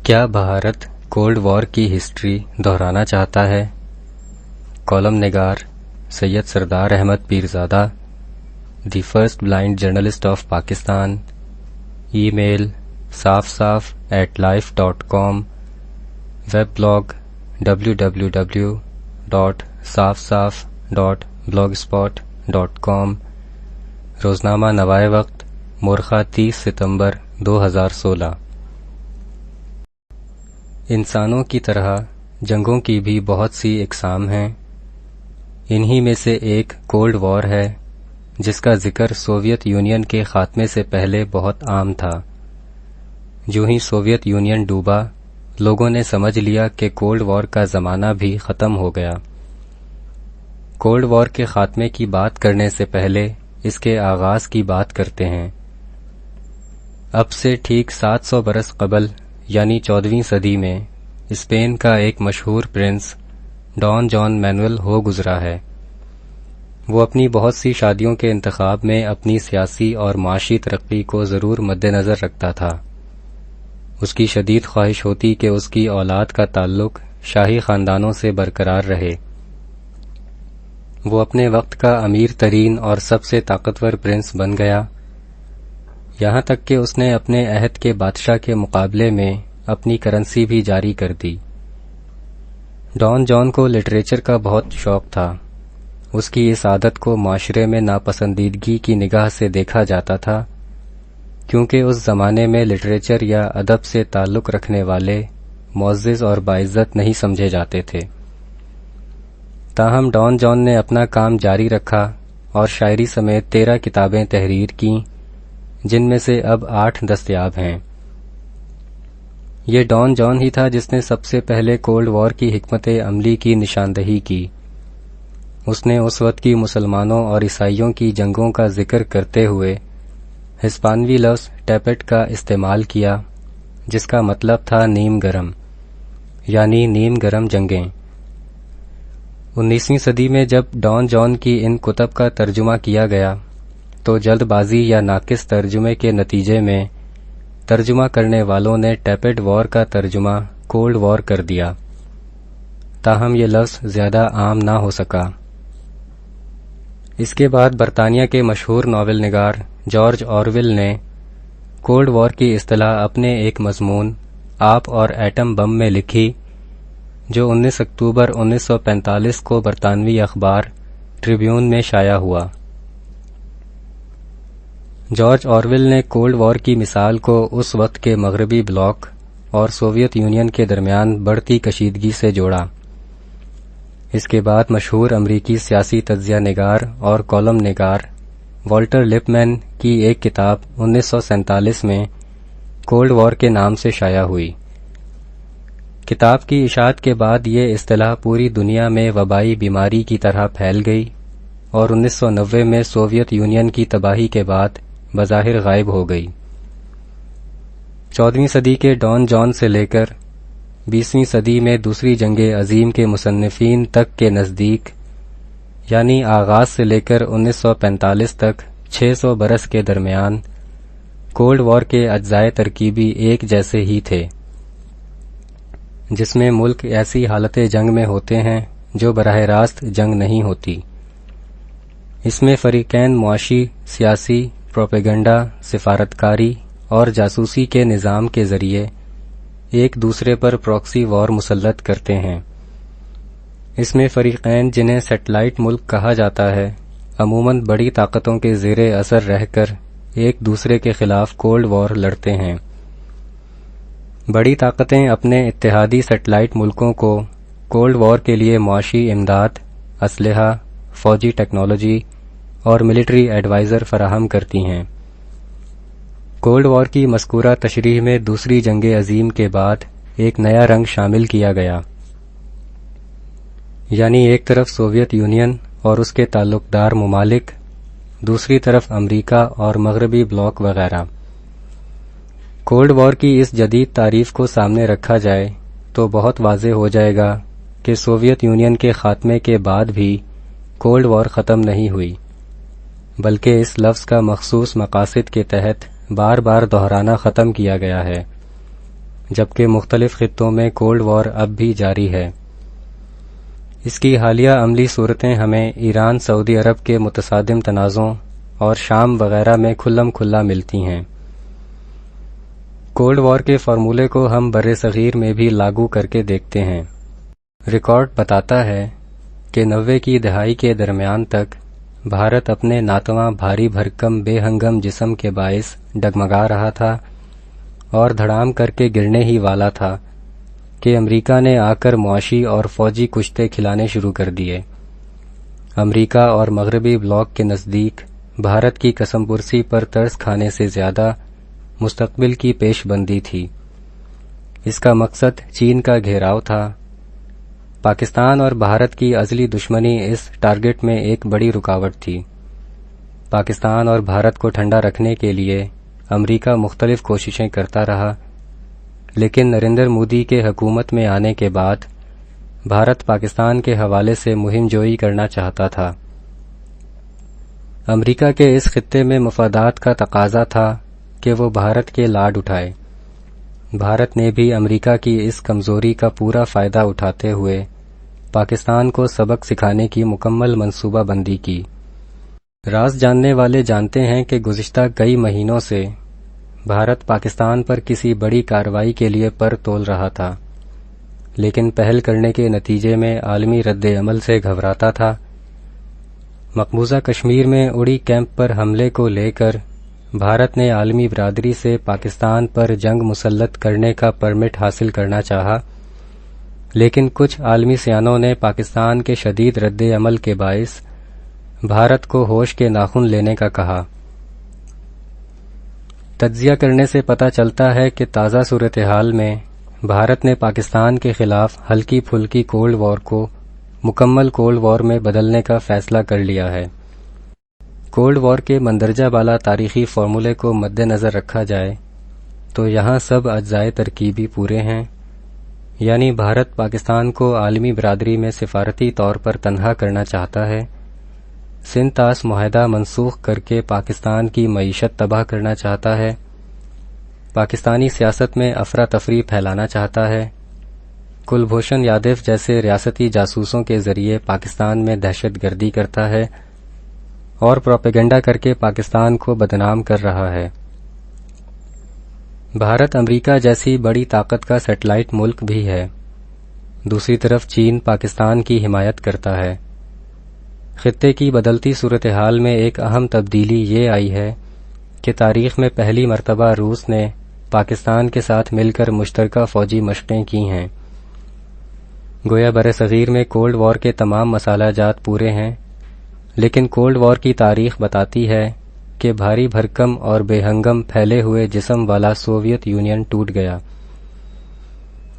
کیا Bharat cold war کی history دہرانا چاہتا ہے؟ کالم نگار Syed Sardar Ahmed Pirzada, the first blind journalist of Pakistan. Email safsaf@life.com، web blog www.safsaf.blogspot.com۔ روزنامہ نوائے وقت، مورخہ 30 ستمبر 2016۔ انسانوں کی طرح جنگوں کی بھی بہت سی اقسام ہیں۔ انہی میں سے ایک کولڈ وار ہے، جس کا ذکر سوویت یونین کے خاتمے سے پہلے بہت عام تھا۔ جو ہی سوویت یونین ڈوبا، لوگوں نے سمجھ لیا کہ کولڈ وار کا زمانہ بھی ختم ہو گیا۔ کولڈ وار کے خاتمے کی بات کرنے سے پہلے اس کے آغاز کی بات کرتے ہیں۔ اب سے ٹھیک 700 برس قبل یعنی 14ویں صدی میں اسپین کا ایک مشہور پرنس ڈان جان مینوئل ہو گزرا ہے۔ وہ اپنی بہت سی شادیوں کے انتخاب میں اپنی سیاسی اور معاشی ترقی کو ضرور مد نظر رکھتا تھا۔ اس کی شدید خواہش ہوتی کہ اس کی اولاد کا تعلق شاہی خاندانوں سے برقرار رہے۔ وہ اپنے وقت کا امیر ترین اور سب سے طاقتور پرنس بن گیا، یہاں تک کہ اس نے اپنے عہد کے بادشاہ کے مقابلے میں اپنی کرنسی بھی جاری کر دی۔ ڈان جان کو لٹریچر کا بہت شوق تھا۔ اس کی اس عادت کو معاشرے میں ناپسندیدگی کی نگاہ سے دیکھا جاتا تھا، کیونکہ اس زمانے میں لٹریچر یا ادب سے تعلق رکھنے والے معزز اور باعزت نہیں سمجھے جاتے تھے۔ تاہم ڈان جان نے اپنا کام جاری رکھا اور شاعری سمیت 13 کتابیں تحریر کیں، جن میں سے اب 8 دستیاب ہیں۔ یہ ڈان جان ہی تھا جس نے سب سے پہلے کولڈ وار کی حکمت عملی کی نشاندہی کی۔ اس نے اس وقت کی مسلمانوں اور عیسائیوں کی جنگوں کا ذکر کرتے ہوئے ہسپانوی لفظ ٹیپٹ کا استعمال کیا، جس کا مطلب تھا نیم گرم، یعنی نیم گرم جنگیں۔ 19ویں صدی میں جب ڈان جان کی ان کتب کا ترجمہ کیا گیا تو جلد بازی یا ناقص ترجمے کے نتیجے میں ترجمہ کرنے والوں نے ٹیپٹ وار کا ترجمہ کولڈ وار کر دیا، تاہم یہ لفظ زیادہ عام نہ ہو سکا۔ اس کے بعد برطانیہ کے مشہور ناول نگار جارج آرویل نے کولڈ وار کی اصطلاح اپنے ایک مضمون آپ اور ایٹم بم میں لکھی، جو 19 اکتوبر 1945 کو برطانوی اخبار ٹریبیون میں شائع ہوا۔ جارج آرویل نے کولڈ وار کی مثال کو اس وقت کے مغربی بلاک اور سوویت یونین کے درمیان بڑھتی کشیدگی سے جوڑا۔ اس کے بعد مشہور امریکی سیاسی تجزیہ نگار اور کالم نگار والٹر لپمین کی ایک کتاب 1947 میں کولڈ وار کے نام سے شائع ہوئی۔ کتاب کی اشاعت کے بعد یہ اصطلاح پوری دنیا میں وبائی بیماری کی طرح پھیل گئی اور 1990 میں سوویت یونین کی تباہی کے بعد بظاہر غائب ہو گئی۔ 14ویں صدی کے ڈان جان سے لے کر 20ویں صدی میں دوسری جنگ عظیم کے مصنفین تک کے نزدیک، یعنی آغاز سے لے کر 1945 تک 600 برس کے درمیان کولڈ وار کے اجزائے ترکیبی ایک جیسے ہی تھے، جس میں ملک ایسی حالت جنگ میں ہوتے ہیں جو براہ راست جنگ نہیں ہوتی۔ اس میں فریقین معاشی، سیاسی، پروپیگنڈا، سفارتکاری اور جاسوسی کے نظام کے ذریعے ایک دوسرے پر پراکسی وار مسلط کرتے ہیں۔ اس میں فریقین، جنہیں سیٹلائٹ ملک کہا جاتا ہے، عموماً بڑی طاقتوں کے زیر اثر رہ کر ایک دوسرے کے خلاف کولڈ وار لڑتے ہیں۔ بڑی طاقتیں اپنے اتحادی سیٹلائٹ ملکوں کو کولڈ وار کے لیے معاشی امداد، اسلحہ، فوجی ٹیکنالوجی اور ملٹری ایڈوائزر فراہم کرتی ہیں۔ کولڈ وار کی مذکورہ تشریح میں دوسری جنگ عظیم کے بعد ایک نیا رنگ شامل کیا گیا، یعنی ایک طرف سوویت یونین اور اس کے تعلق دار ممالک، دوسری طرف امریکہ اور مغربی بلاک وغیرہ۔ کولڈ وار کی اس جدید تعریف کو سامنے رکھا جائے تو بہت واضح ہو جائے گا کہ سوویت یونین کے خاتمے کے بعد بھی کولڈ وار ختم نہیں ہوئی، بلکہ اس لفظ کا مخصوص مقاصد کے تحت بار بار دہرانا ختم کیا گیا ہے، جبکہ مختلف خطوں میں کولڈ وار اب بھی جاری ہے۔ اس کی حالیہ عملی صورتیں ہمیں ایران سعودی عرب کے متصادم تنازعوں اور شام وغیرہ میں کھلم کھلا ملتی ہیں۔ کولڈ وار کے فارمولے کو ہم بر صغیر میں بھی لاگو کر کے دیکھتے ہیں۔ ریکارڈ بتاتا ہے کہ 90 کی دہائی کے درمیان تک بھارت اپنے ناتواں بھاری بھرکم بے ہنگم جسم کے باعث ڈگمگا رہا تھا اور دھڑام کر کے گرنے ہی والا تھا کہ امریکہ نے آ کر معاشی اور فوجی کشتے کھلانے شروع کر دیے۔ امریکہ اور مغربی بلاک کے نزدیک بھارت کی قسم پرسی پر ترس کھانے سے زیادہ مستقبل کی پیش بندی تھی۔ اس کا مقصد چین کا گھیراؤ تھا۔ پاکستان اور بھارت کی ازلی دشمنی اس ٹارگٹ میں ایک بڑی رکاوٹ تھی۔ پاکستان اور بھارت کو ٹھنڈا رکھنے کے لیے امریکہ مختلف کوششیں کرتا رہا، لیکن نریندر مودی کے حکومت میں آنے کے بعد بھارت پاکستان کے حوالے سے مہم جوئی کرنا چاہتا تھا۔ امریکہ کے اس خطے میں مفادات کا تقاضا تھا کہ وہ بھارت کے لاڈ اٹھائے۔ بھارت نے بھی امریکہ کی اس کمزوری کا پورا فائدہ اٹھاتے ہوئے پاکستان کو سبق سکھانے کی مکمل منصوبہ بندی کی۔ راز جاننے والے جانتے ہیں کہ گزشتہ کئی مہینوں سے بھارت پاکستان پر کسی بڑی کارروائی کے لیے پر تول رہا تھا، لیکن پہل کرنے کے نتیجے میں عالمی رد عمل سے گھبراتا تھا۔ مقبوضہ کشمیر میں اڑی کیمپ پر حملے کو لے کر بھارت نے عالمی برادری سے پاکستان پر جنگ مسلط کرنے کا پرمٹ حاصل کرنا چاہا، لیکن کچھ عالمی سیانوں نے پاکستان کے شدید رد عمل کے باعث بھارت کو ہوش کے ناخن لینے کا کہا۔ تجزیہ کرنے سے پتہ چلتا ہے کہ تازہ صورتحال میں بھارت نے پاکستان کے خلاف ہلکی پھلکی کولڈ وار کو مکمل کولڈ وار میں بدلنے کا فیصلہ کر لیا ہے۔ کولڈ وار کے مندرجہ بالا تاریخی فارمولے کو مد نظر رکھا جائے تو یہاں سب اجزائے ترکیبی پورے ہیں، یعنی بھارت پاکستان کو عالمی برادری میں سفارتی طور پر تنہا کرنا چاہتا ہے، سندھ طاس معاہدہ منسوخ کر کے پاکستان کی معیشت تباہ کرنا چاہتا ہے، پاکستانی سیاست میں افراتفری پھیلانا چاہتا ہے، کلبھوشن یادو جیسے ریاستی جاسوسوں کے ذریعے پاکستان میں دہشت گردی کرتا ہے اور پروپیگنڈا کر کے پاکستان کو بدنام کر رہا ہے۔ بھارت امریکہ جیسی بڑی طاقت کا سیٹلائٹ ملک بھی ہے۔ دوسری طرف چین پاکستان کی حمایت کرتا ہے۔ خطے کی بدلتی صورتحال میں ایک اہم تبدیلی یہ آئی ہے کہ تاریخ میں پہلی مرتبہ روس نے پاکستان کے ساتھ مل کر مشترکہ فوجی مشقیں کی ہیں۔ گویا برصغیر میں کولڈ وار کے تمام مسالہ جات پورے ہیں، لیکن کولڈ وار کی تاریخ بتاتی ہے کہ بھاری بھرکم اور بے ہنگم پھیلے ہوئے جسم والا سوویت یونین ٹوٹ گیا۔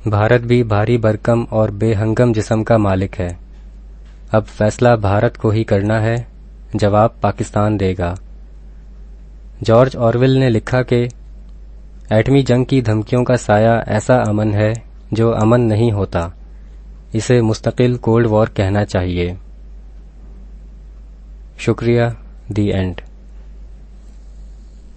بھارت بھی بھاری بھرکم اور بے ہنگم جسم کا مالک ہے۔ اب فیصلہ بھارت کو ہی کرنا ہے، جواب پاکستان دے گا۔ جارج آرویل نے لکھا کہ ایٹمی جنگ کی دھمکیوں کا سایہ ایسا امن ہے جو امن نہیں ہوتا، اسے مستقل کولڈ وار کہنا چاہیے۔ شکریہ، دی اینڈ۔